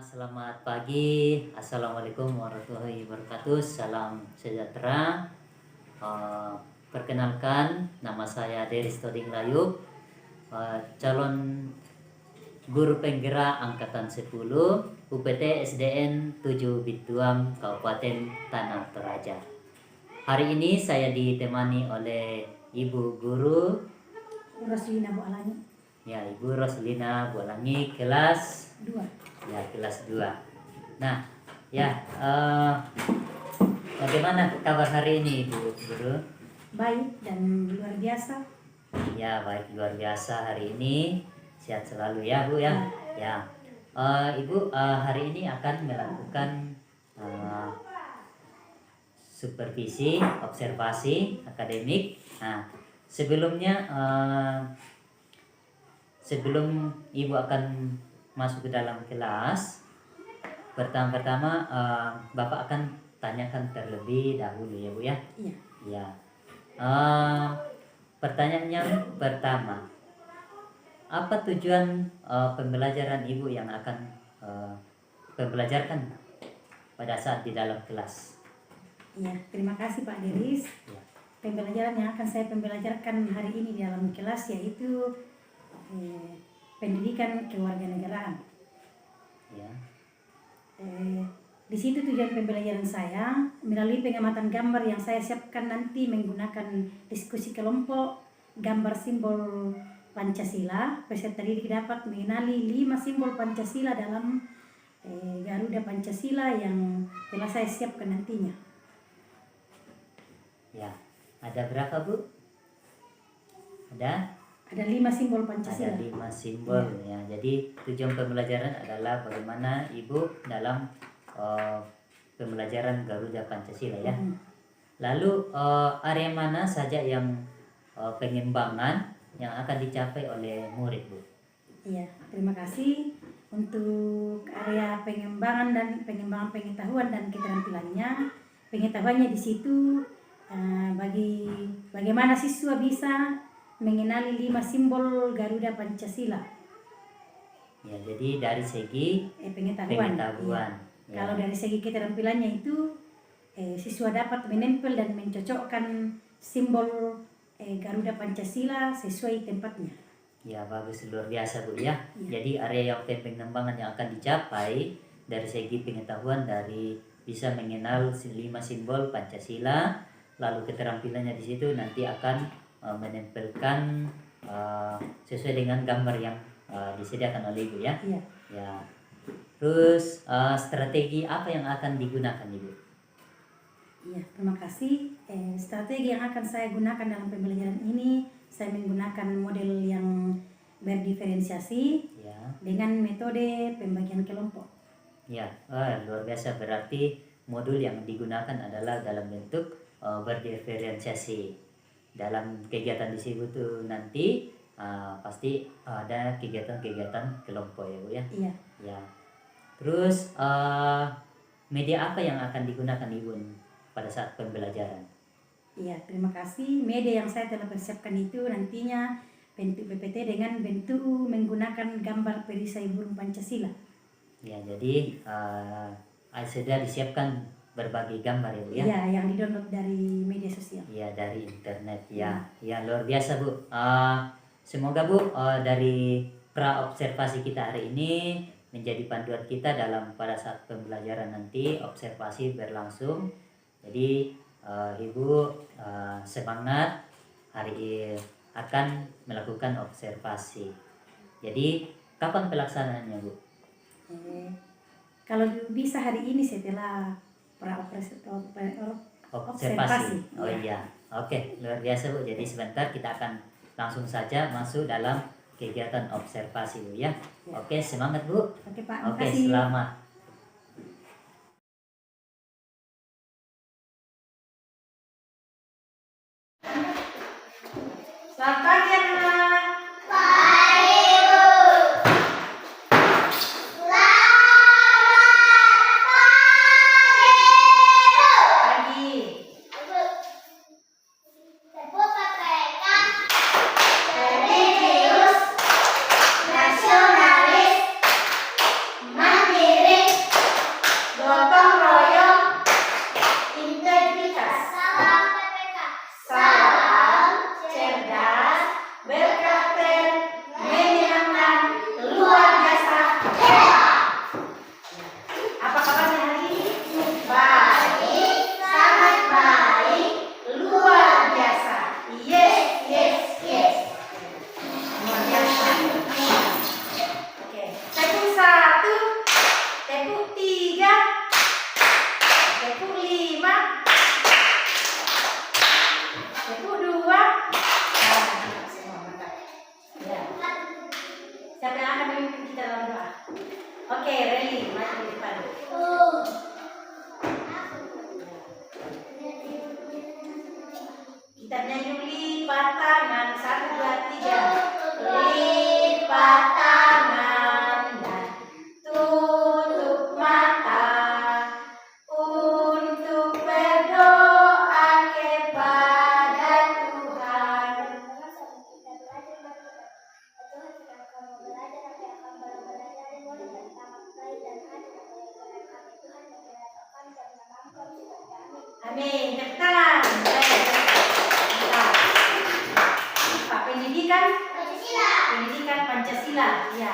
Selamat pagi. Assalamualaikum warahmatullahi wabarakatuh. Salam sejahtera. Perkenalkan, nama saya Deris Toding Layub, calon guru penggerak angkatan 10 UPT SDN 7 Bituam, Kabupaten Tanah Toraja. Hari ini saya ditemani oleh Ibu Guru Roslina Bualangi. Ya, Ibu Roslina Bualangi, kelas 2. Ya, kelas 2. Nah, ya, bagaimana kabar hari ini, Ibu Guru? Baik dan luar biasa. Ya, baik, luar biasa hari ini. Sehat selalu ya, Bu ya. Ya. Ibu hari ini akan melakukan supervisi, observasi akademik. Nah, sebelumnya sebelum Ibu akan masuk ke dalam kelas, pertama-tama Bapak akan tanyakan terlebih dahulu ya, Bu ya. Iya. Ya. Pertanyaan yang pertama, apa tujuan pembelajaran Ibu yang akan pembelajarkan pada saat di dalam kelas? Iya, terima kasih Pak Deris. Ya. Pembelajaran yang akan saya pembelajarkan hari ini di dalam kelas yaitu pendidikan kewarganegaraan. Ya. Di situ tujuan pembelajaran saya melalui pengamatan gambar yang saya siapkan nanti menggunakan diskusi kelompok, gambar simbol Pancasila. Peserta didik dapat mengenali 5 simbol Pancasila dalam Garuda Pancasila yang telah saya siapkan nantinya. Ya. Ada berapa, Bu? Ada 5 simbol Pancasila. Ada 5 simbol ya. Jadi tujuan pembelajaran adalah bagaimana Ibu dalam pembelajaran Garuda Pancasila ya. Lalu area mana saja yang pengembangan yang akan dicapai oleh murid, Bu? Iya, terima kasih. Untuk area pengembangan pengetahuan dan keterampilannya, pengetahuannya di situ bagaimana siswa bisa mengenali 5 simbol Garuda Pancasila. Ya, jadi dari segi pengetahuan. Ya. Kalau dari segi keterampilannya itu siswa dapat menempel dan mencocokkan simbol Garuda Pancasila sesuai tempatnya. Ya, bagus, luar biasa, Bu ya. Ya. Jadi area yang pengembangan yang akan dicapai dari segi pengetahuan dari bisa mengenal 5 simbol Pancasila, lalu keterampilannya di situ nanti akan menempelkan sesuai dengan gambar yang disediakan oleh Ibu ya. Iya. Ya. Terus strategi apa yang akan digunakan, Ibu? Iya, terima kasih. Strategi yang akan saya gunakan dalam pembelajaran ini, saya menggunakan model yang berdiferensiasi Ya. dengan metode pembagian kelompok. Ya, luar biasa, berarti modul yang digunakan adalah dalam bentuk berdiferensiasi. Dalam kegiatan di situ tuh nanti pasti ada kegiatan-kegiatan kelompok ya, Bu ya. Iya. Ya. Terus media apa yang akan digunakan Ibu pada saat pembelajaran? Iya, terima kasih. Media yang saya telah persiapkan itu nantinya bentuk PPT dengan bentuk menggunakan gambar perisai burung Pancasila. Ya, jadi sudah disiapkan berbagai gambar ya, Bu ya? Iya, yang di-download dari media sosial. Iya, dari internet ya. Ya, luar biasa, Bu. Semoga, Bu, dari pra-observasi kita hari ini menjadi panduan kita dalam pada saat pembelajaran nanti observasi berlangsung. Jadi Ibu semangat hari akan melakukan observasi. Jadi kapan pelaksanaannya, Bu? Kalau bisa hari ini setelah observasi. Oh iya. Oke, luar biasa, Bu. Jadi sebentar kita akan langsung saja masuk dalam kegiatan observasi, Bu ya. Oke, semangat, Bu. Oke, Pak. Oke, Makasih. selamat. Selamat pagi, anak. Nasionalis, mandiri, Oke, Reli, maju di depan. Kita nyanyi lipat tangan, 1, 2, 3. Lipat tangan dan tutup mata untuk berdoa kepada Tuhan. Amin. Tepuk tangan. Mantap. Pak, pendidikan Pancasila. Ya.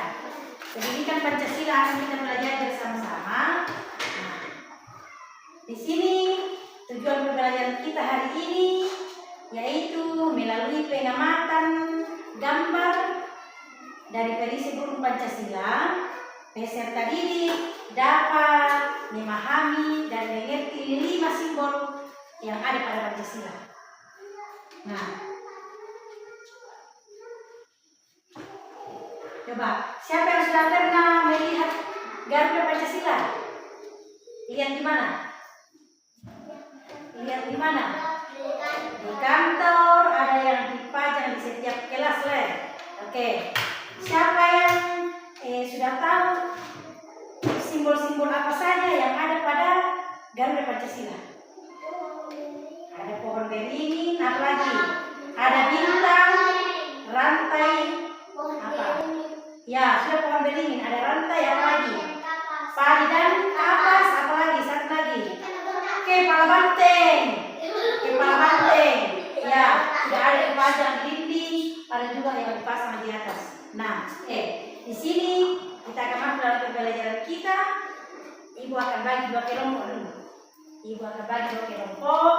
Pendidikan Pancasila akan kita belajar bersama-sama. Nah, di sini tujuan pembelajaran kita hari ini yaitu melalui pengamatan gambar dari perisi burung Pancasila, peserta didik dapat memahami dan mengerti 5 simbol yang ada pada Pancasila. Nah, coba siapa yang sudah pernah melihat Garuda Pancasila? Lihat di mana? Lihat di mana? Di kantor, ada yang dipajang di setiap kelas lah. Oke. Siapa yang sudah tahu simbol-simbol apa saja yang ada pada Garuda Pancasila? Ada pohon beringin, apa lagi? Ada bintang, rantai, apa? Ya, sudah pohon beringin, ada rantai, apa lagi? Padi dan kapas, apa lagi? Satu lagi. Kepala banteng. Kepala banteng. Ya, sudah ada dipajang di dinding, ada juga yang dipasang di atas. Nah, di sini kita akan masuk dalam pembelajaran kita. Ibu akan bagi 2 kelompok dulu. Ibu akan bagi 2 kelompok.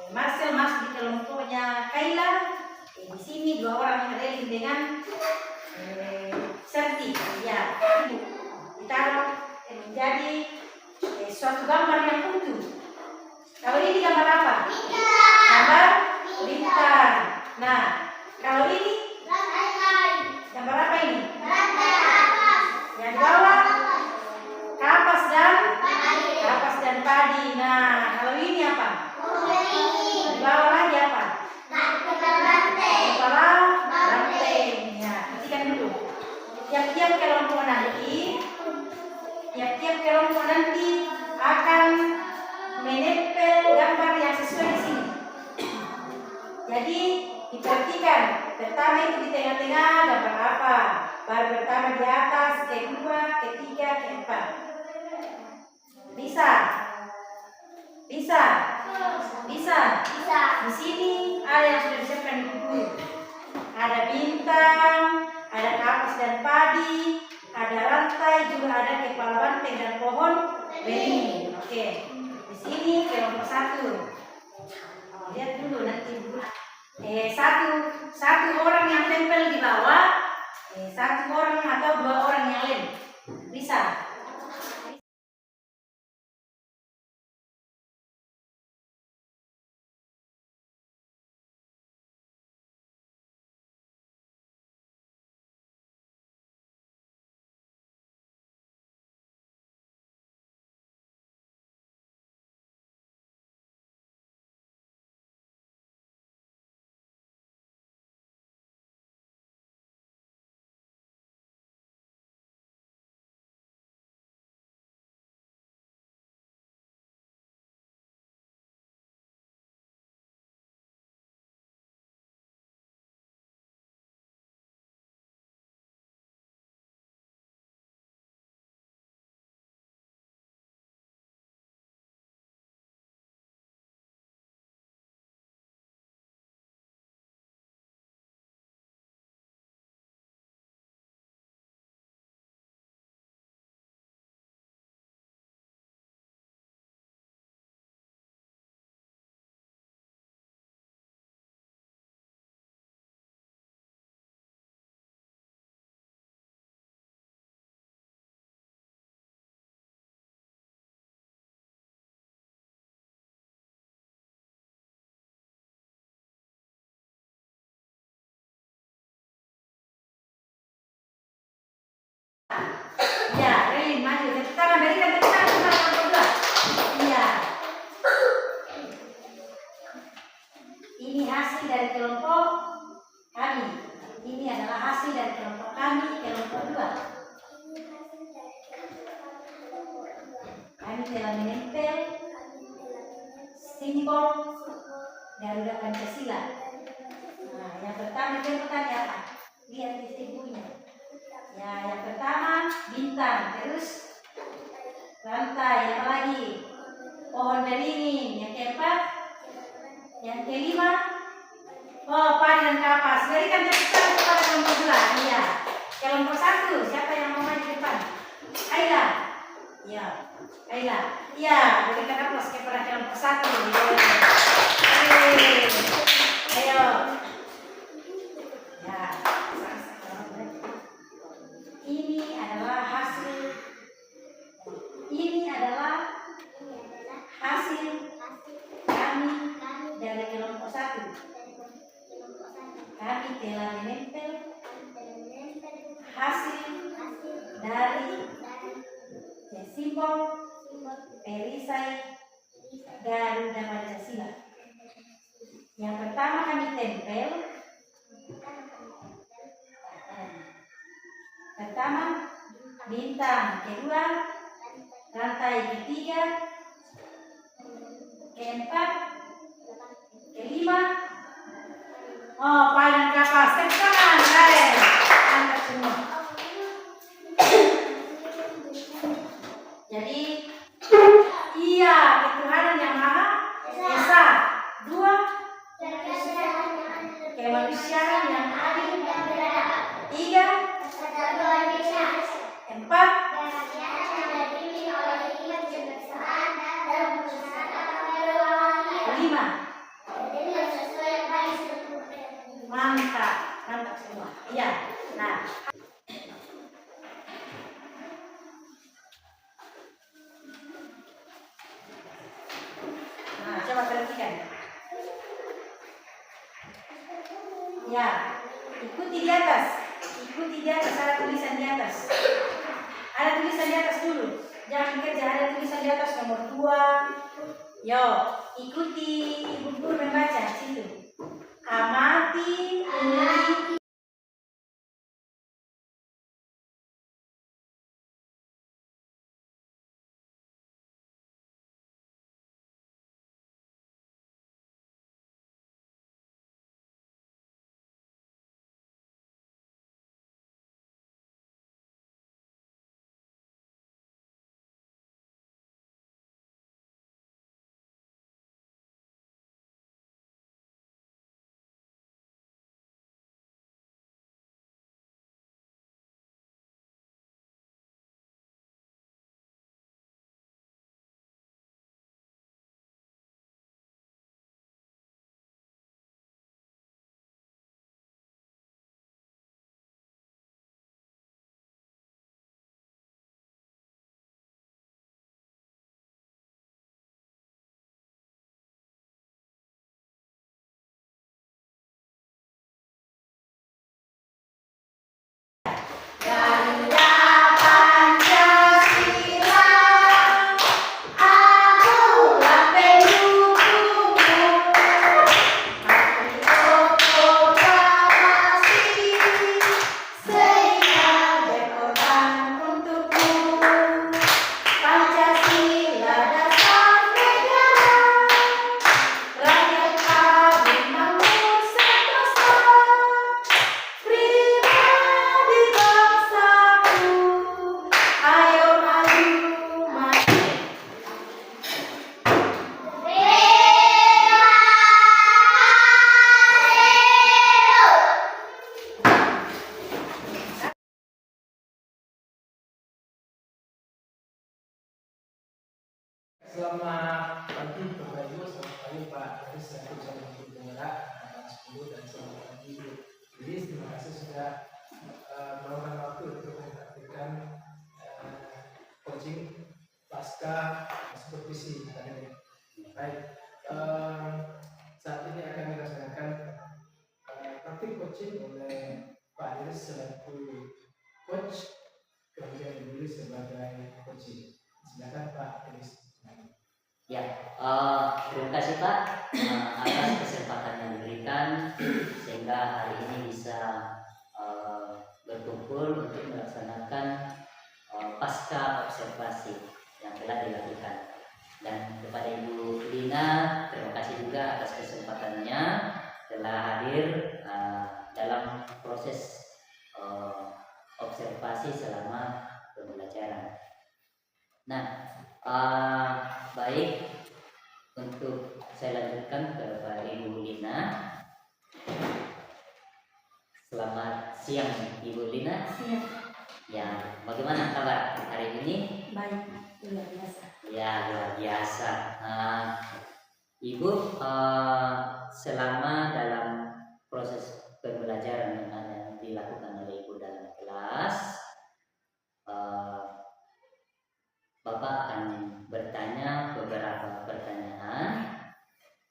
Marcel masuk di kelompoknya Kaila. Di sini 2 orang yang relin dengan Serti. Ya, ibu. Kita menjadi suatu gambar yang utuh. Kalau ini gambar apa? Gambar bintang. Nah, kalau ini gambar apa ini? Yang di bawah kapas dan padi. Nah, kalau ini apa? Di bawah lagi apa? Kepala banteng. Ya, perhatikan dulu. Tiap-tiap kelompok nanti akan menempel gambar yang sesuai di sini. Jadi diperhatikan. Pertama itu di tengah-tengah gambar apa? Baru pertama di atas, kedua, ketiga, keempat. Bisa. Di sini ada yang sudah disiapkan di buku. Ada bintang, ada kapas dan padi, ada rantai, juga ada kepala banteng dan pohon beringin. Oke. Di sini kelompok 1. Lihat dulu nanti dulu. Satu orang yang tempel di bawah, 1 orang atau 2 orang yang lain. Bisa. hasil dari kelompok kami, kelompok 2. Kami telah menempel simbol Garuda Pancasila. Nah, yang pertama itu pertanyaan apa? Lihat di ibunya. Ya, yang pertama bintang, terus rantai, apa lagi? Pohon beringin. Yang keempat, yang kelima, padi dan kapas. Berikan tepuk tangan kepada kelompok 2. Iya. Kelompok 1, siapa yang mau maju depan? Aila. Ya, Aila. Iya, berikan aplaus kepada kelompok 1. Ayo. Ya. Ini adalah hasil kami dari kelompok 1. Kami telah menempel hasil dari simbol perisai Garuda Pancasila. Yang pertama kami tempel. Pertama bintang, kedua rantai, ketiga, keempat, kelima, padi dan kapas. Tepuk tangan, angkat semua. Jadi iya, ketuhanan yang Maha Esa. 2, kemanusiaan yang adil. 3, 4, 5. Mantap semua. Iya. Nah, coba perhatikan. Ya, ikuti di atas. Ada tulisan di atas. Ada tulisan di atas dulu. Jangan kerja, ada tulisan di atas nomor 2. Yo, ikuti ibu guru membaca di situ. Amati, undi. Selamat pagi Bapak Ibu, selamat pagi Pak Haris dan Calon Penyelenggara angkatan 10 dan selamat pagi Bu Lilis. Terima kasih sudah meluangkan waktu untuk mempraktikkan coaching pasca supervisi tadi. Baik, saat ini akan dilaksanakan praktik coaching oleh Pak Haris selaku coach, kemudian Ibu Lilis sebagai coaching. Silakan Pak Haris. Ya, terima kasih Pak atas kesempatan yang diberikan sehingga hari ini bisa hadir dalam proses observasi selama pembelajaran. Nah, baik, untuk saya lanjutkan ke Pak Ibu Lina. Selamat siang Ibu Lina. Siap. Ya, bagaimana kabar hari ini? Baik, luar biasa. Ya, luar biasa. Ibu, selama dalam proses pembelajaran yang dilakukan oleh Ibu dalam kelas, Bapak akan bertanya beberapa pertanyaan.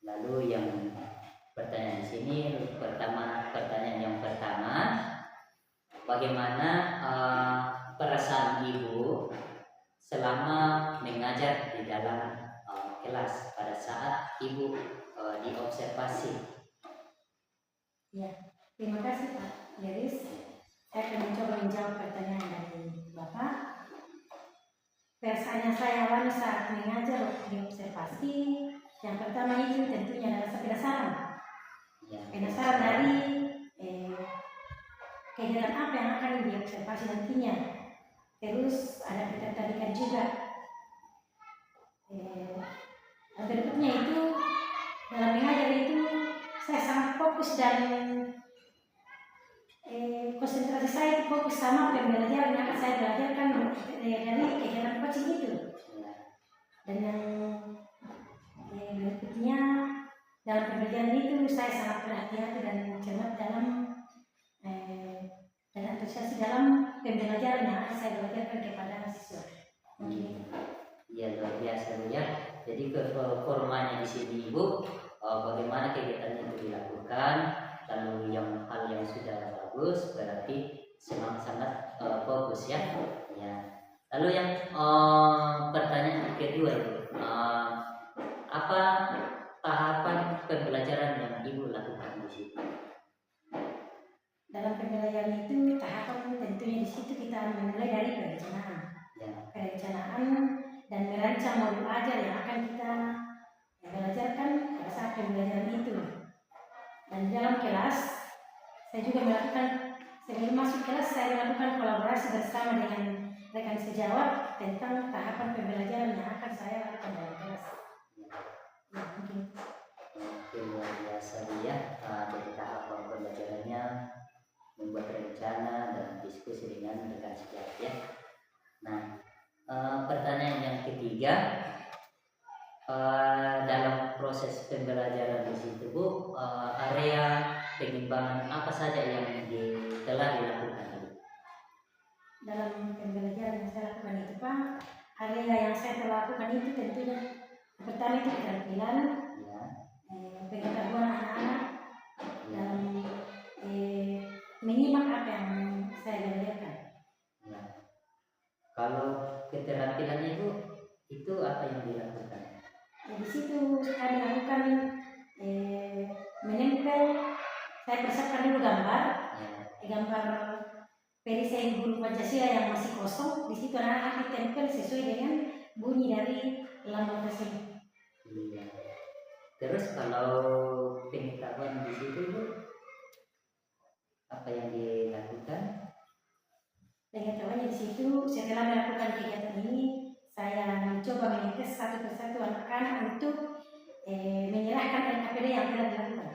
Lalu yang pertanyaan di sini, pertanyaan yang pertama, bagaimana perasaan Ibu selama mengajar di dalam kelas pada saat Ibu diobservasi? Ya, terima kasih Pak Leris. Saya akan mencoba menjawab pertanyaan dari Bapak. Perasaannya saya awalnya saat mengajar waktu diobservasi, yang pertama itu tentunya adalah saya penasaran. Ya. Penasaran dari kegiatan apa yang akan diobservasi nantinya. Terus ada ketertarikan juga. Berikutnya itu dalam mengajar itu saya sangat fokus dan konsentrasi saya itu fokus sama pembelajaran yang akan saya belajarkan dari kegiatan coaching itu. Dan yang berikutnya dalam pembelajaran itu saya sangat berhati-hati dan cermat dalam dan antusias dalam pembelajaran yang akan saya belajarkan kepada siswa. Ya, luar biasa Bu ya. Jadi formanya di sini Ibu, bagaimana kegiatan itu dilakukan, lalu hal yang sudah bagus berarti sangat fokus ya. Ya. Lalu yang pertanyaan kedua Ibu, apa tahapan pembelajaran yang Ibu lakukan di situ? Dalam pembelajaran itu tahapan tentunya di situ kita memulai dari perencanaan. Ya. Perencanaan dan merancang modul ajar yang akan kita belajarkan pada saat pembelajaran itu. Dan di dalam kelas saya juga melakukan, sebelum masuk kelas saya melakukan kolaborasi bersama dengan rekan sejawat tentang tahapan pembelajaran yang akan saya lakukan dalam kelas. Ya, mungkin. Oke, luar biasa ya. Jadi tahapan pembelajarannya membuat rencana dan diskusi dengan rekan sejawat ya. Nah, pertanyaan yang ketiga, dalam proses pembelajaran di situ Bu, area pengembangan apa saja yang telah dilakukan? Dalam pembelajaran yang saya lakukan itu Pak, area yang saya telah lakukan itu tentunya pertama itu keterampilan, Ya. pengetahuan anak-anak dalam menyimak apa yang saya belajarkan. Ya. Kalau keterampilannya itu apa yang dilakukan? Di situ kami lakukan menempel. Saya persiapkan dulu gambar, gambar perisai guru Pancasila yang masih kosong. Di situ anak-anak ditempel sesuai dengan bunyi dari lambang tersebut. Iya. Terus kalau pengetahuan di situ Bu, apa yang dilakukan? Pengetahuannya di situ setelah melakukan kegiatan ini, saya mencoba mengetes satu persatu anak-anak untuk menyerahkan LKPD yang telah dilakukan.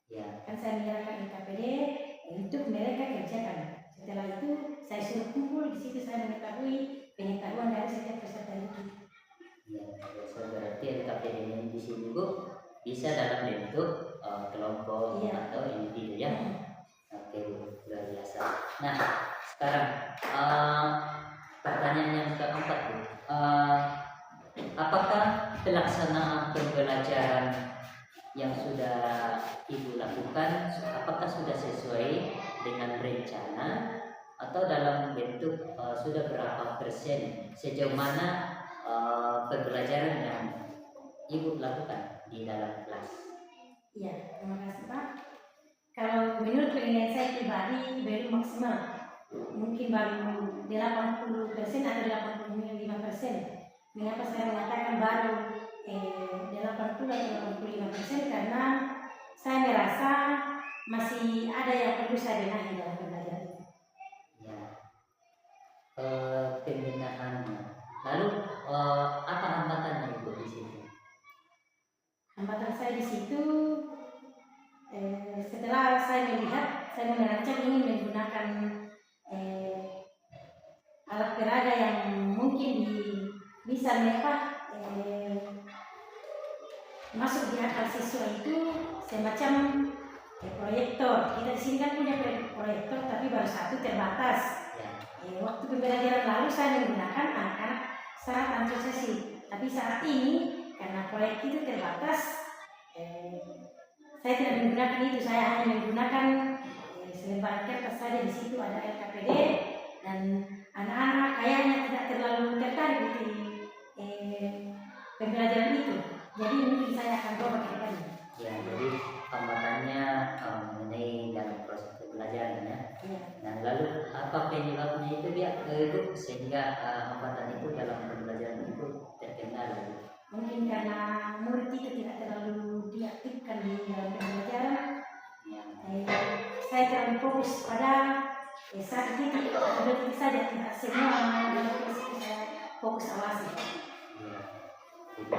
Ya. Kan saya menyerahkan LKPD untuk mereka kerjakan. Setelah itu saya suruh kumpul di situ, saya mengetahui pengetahuan dari setiap peserta itu. Ya, berarti LKPD ini di sini Bu bisa dalam bentuk kelompok atau individu ya. Oke Bu, luar biasa. Nah, sekarang pertanyaan yang keempat Bu, apakah pelaksanaan pembelajaran yang sudah Ibu lakukan apakah sudah sesuai dengan rencana atau dalam bentuk sudah berapa persen, sejauh mana pembelajaran yang Ibu lakukan di dalam kelas? Iya, terima kasih Pak. Kalau menurut penilaian saya pribadi belum maksimal, mungkin baru 80% atau 85%. Mengapa saya mengatakan baru 80 atau 85%? Karena saya merasa masih ada yang perlu saya benahi dalam pembelajaran itu. Ya, pembinaannya. Lalu apa hambatannya Ibu di situ? Hambatan saya di situ setelah saya melihat, saya merancang ingin menggunakan alat peraga yang mungkin bisa masuk di akal siswa itu semacam proyektor. Kita di sini kan punya proyektor tapi baru satu terbatas. Ya, Waktu pembelajaran lalu saya menggunakan anak-anak sangat antusiasi, tapi saat ini karena proyek itu terbatas, saya tidak menggunakan itu. Saya hanya menggunakan selembar kertas saja. Di situ ada LKPD dan anak-anak kayaknya tidak terlalu tertarik di pembelajaran itu. Jadi mungkin saya akan coba ke depannya. ya, jadi hambatannya mengenai dalam proses pembelajaran ya. Ya. Nah, lalu apa penyebabnya itu Ibu sehingga hambatan itu dalam pembelajaran itu terkendala? Mungkin karena murid itu tidak terlalu diaktifkan di dalam pembelajaran. Ya, Saya terlalu fokus pada satu titik atau dua titik saja, tidak semua dalam kelas itu saya fokus awasi. ya. Jadi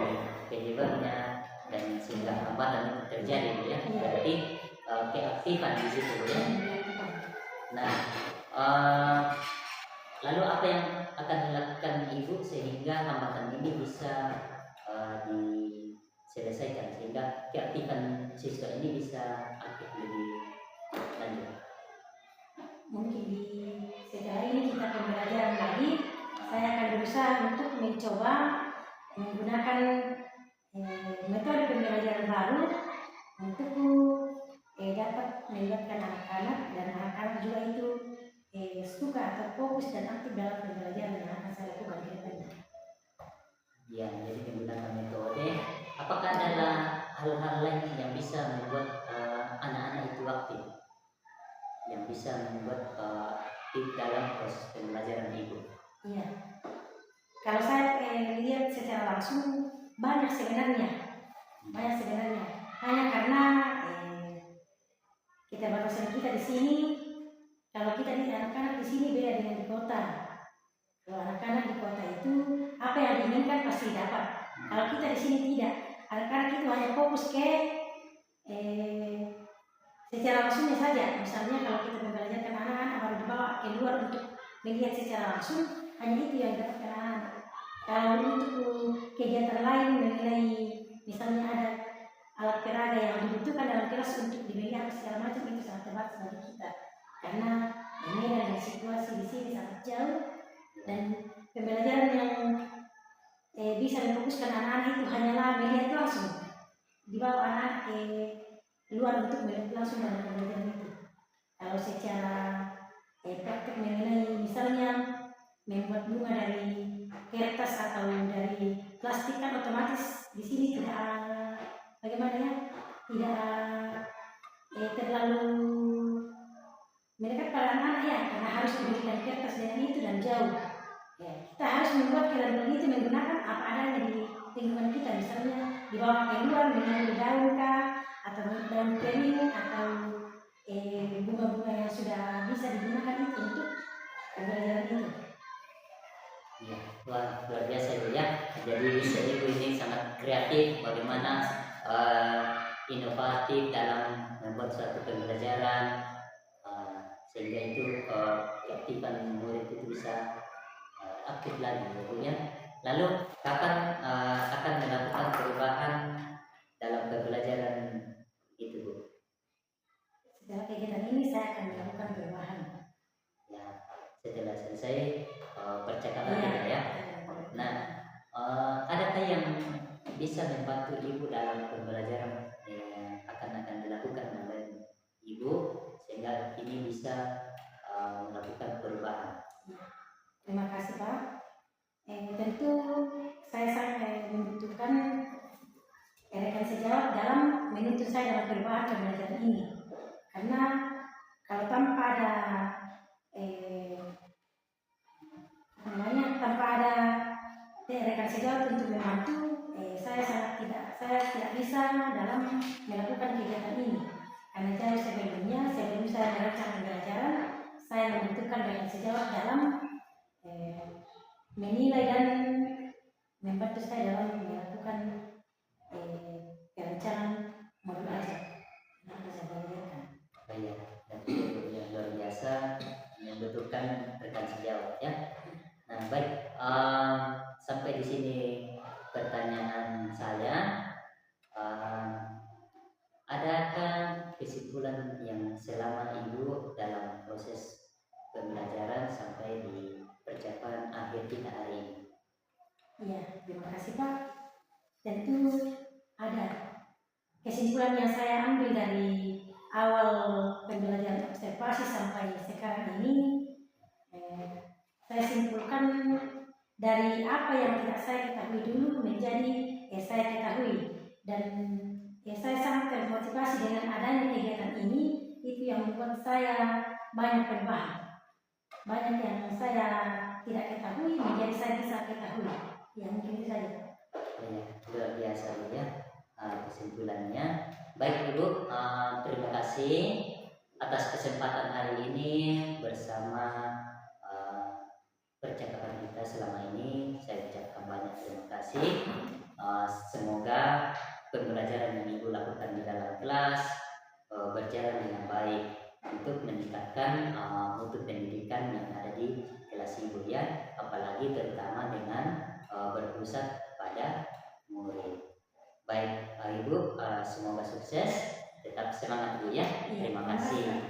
penyebabnya dan sehingga hambatan itu terjadi ya. Berarti keaktifan di situ ya. Nah, lalu apa yang akan dilakukan Ibu sehingga hambatan ini bisa diselesaikan sehingga keaktifan siswa ini bisa aktif lebih lanjut? Mungkin setelah ini kita pembelajaran lagi, saya akan berusaha untuk mencoba menggunakan metode pembelajaran baru untuk dapat melibatkan anak-anak dan anak-anak juga itu suka atau fokus dan aktif dalam pembelajaran yang akan saya lakukan ke depannya. Ya, jadi menggunakan metode. Apakah ada hal-hal lain yang bisa membuat anak-anak itu aktif, yang bisa membuat aktif dalam proses pembelajaran Ibu? Iya. Kalau saya lihat secara langsung banyak sebenarnya. Hanya karena keterbatasan kita di sini. Kalau kita di anak-anak di sini beda dengan di kota. Kalau anak-anak di kota itu apa yang diinginkan pasti dapat. Kalau kita di sini tidak. Anak-anak itu hanya fokus ke secara langsungnya saja. Misalnya kalau kita membelajarkan anak-anak baru dibawa keluar untuk melihat secara langsung, hanya itu yang didapatkan anak-anak. Kalau untuk kegiatan lain mengenai misalnya ada alat peraga yang dibutuhkan dalam kelas untuk diberikan segala macam, itu sangat terbatas bagi kita karena medan dan situasi di sini sangat jauh dan pembelajaran yang bisa difokuskan anak-anak itu hanyalah melihat langsung, dibawa anak ke luar untuk melihat langsung dalam pembelajaran itu. Kalau secara praktek mengenai misalnya membuat bunga dari kertas atau dari plastik kan otomatis di sini tidak bagaimana ya, tidak terlalu mendekat pada anak-anak ya, karena harus diberikan kertas dengan itu dan jauh. Ya, kita harus membuat keran itu menggunakan apa adanya di lingkungan kita, misalnya dibawa keluar mengambil daun kah, atau daun kering atau bunga-bunga yang sudah bisa digunakan itu untuk pembelajaran itu. Ya, luar biasa Ibu ya. Jadi Ibu ini sangat kreatif bagaimana inovatif dalam membuat suatu pembelajaran sehingga itu keaktifan murid itu bisa aktif lagi Ibu ya. Lalu kapan akan melakukan perubahan dalam pembelajaran itu Bu? Setelah kegiatan ini saya akan melakukan perubahan. Ya, setelah selesai percakapan kita ya. Nah, adakah yang bisa membantu Ibu dalam pembelajaran yang akan dilakukan oleh Ibu sehingga ini bisa melakukan perubahan? Terima kasih Pak. Tentu saya sangat membutuhkan rekan sejawat dalam menuntut saya dalam perubahan pembelajaran ini, karena kalau tanpa ada rekan sejawat untuk membantu, saya tidak bisa dalam melakukan kegiatan ini. Karena jauh sebelum saya merancang pembelajaran, saya membutuhkan dengan sejawat dalam menilai dan membantu saya dalam melakukan perencanaan modul ajar yang akan saya belajarkan. Baik, dan itu yang luar biasa membutuhkan rekan sejawat ya. Nah baik, sampai di sini pertanyaan saya. Adakah kesimpulan yang selama Ibu dalam proses pembelajaran sampai di percakapan akhir kita hari ini? Iya, terima kasih Pak. Tentu ada kesimpulan yang saya ambil dari awal pembelajaran observasi sampai sekarang ini. Saya simpulkan dari apa yang tidak saya ketahui dulu menjadi saya ketahui, dan saya sangat termotivasi dengan adanya kegiatan ini. Itu yang membuat saya banyak perubahan. Banyak yang saya tidak ketahui menjadi saya bisa ketahui. Ya mungkin itu saja. Ya, luar biasa Bu ya kesimpulannya. Baik Ibu, terima kasih atas kesempatan hari ini bersama percakapan kita selama ini. Saya ucapkan banyak terima kasih. Semoga pembelajaran yang Ibu lakukan di dalam kelas berjalan dengan baik untuk meningkatkan mutu pendidikan yang ada di kelas Ibu ya, apalagi terutama dengan berpusat pada murid. Baik Ibu, semoga sukses, tetap semangat Bu ya. Terima kasih.